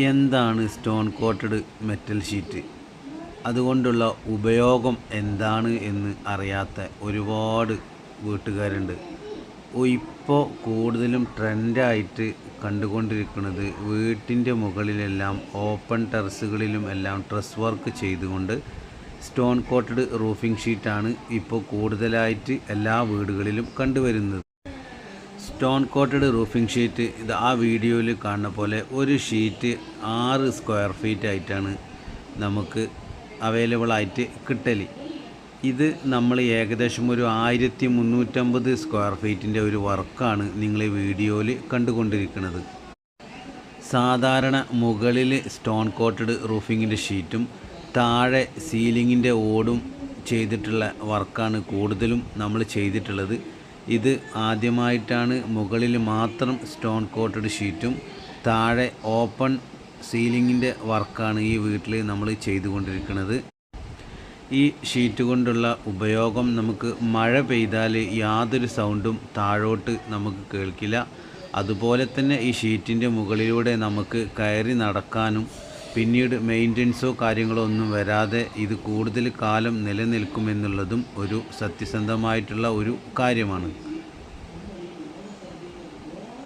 എന്താണ് stone quoted metal sheet? അതുകൊണ്ടുള്ള ഉപയോഗം എന്താണ് എന്ന് അറിയാത്ത ഒരുപാട് വീട്ടുകാരുണ്ട്. ഇപ്പോൾ കൂടുതലും ട്രെൻഡായിട്ട് കണ്ടുകൊണ്ടിരിക്കുന്നത് വീട്ടിൻ്റെ മുകളിലെല്ലാം ഓപ്പൺ ടെറസുകളിലും എല്ലാം ട്രസ് വർക്ക് ചെയ്തുകൊണ്ട് സ്റ്റോൺ കോട്ടഡ് റൂഫിംഗ് ഷീറ്റാണ് ഇപ്പോൾ കൂടുതലായിട്ട് എല്ലാ വീടുകളിലും കണ്ടുവരുന്നത്. സ്റ്റോൺ കോട്ടഡ് റൂഫിംഗ് ഷീറ്റ് ഇത് ആ വീഡിയോയിൽ കാണുന്ന പോലെ ഒരു ഷീറ്റ് 6 സ്ക്വയർ ഫീറ്റ് ആയിട്ടാണ് നമുക്ക് അവൈലബിൾ ആയിട്ട് കിട്ടൽ. ഇത് നമ്മൾ ഏകദേശം ഒരു 1350 സ്ക്വയർ ഫീറ്റിൻ്റെ ഒരു വർക്കാണ് നിങ്ങൾ ഈ വീഡിയോയിൽ കണ്ടുകൊണ്ടിരിക്കുന്നത്. സാധാരണ മുകളിൽ സ്റ്റോൺ കോട്ടഡ് റൂഫിങ്ങിൻ്റെ ഷീറ്റും താഴെ സീലിങ്ങിൻ്റെ ഓടും ചെയ്തിട്ടുള്ള വർക്കാണ് കൂടുതലും നമ്മൾ ചെയ്തിട്ടുള്ളത്. ഇത് ആദ്യമായിട്ടാണ് മുകളിൽ മാത്രം സ്റ്റോൺ കോട്ടഡ് ഷീറ്റും താഴെ ഓപ്പൺ സീലിങ്ങിൻ്റെ വർക്കാണ് ഈ വീട്ടിൽ നമ്മൾ ചെയ്തുകൊണ്ടിരിക്കുന്നത്. ഈ ഷീറ്റ് കൊണ്ടുള്ള ഉപയോഗം നമുക്ക് മഴ പെയ്താൽ യാതൊരു സൗണ്ടും താഴോട്ട് നമുക്ക് കേൾക്കില്ല. അതുപോലെ തന്നെ ഈ ഷീറ്റിൻ്റെ മുകളിലൂടെ നമുക്ക് കയറി നടക്കാനും പിന്നീട് മെയിൻ്റനൻസോ കാര്യങ്ങളോ ഒന്നും വരാതെ ഇത് കൂടുതൽ കാലം നിലനിൽക്കുമെന്നുള്ളതും ഒരു സത്യസന്ധമായിട്ടുള്ള ഒരു കാര്യമാണ്.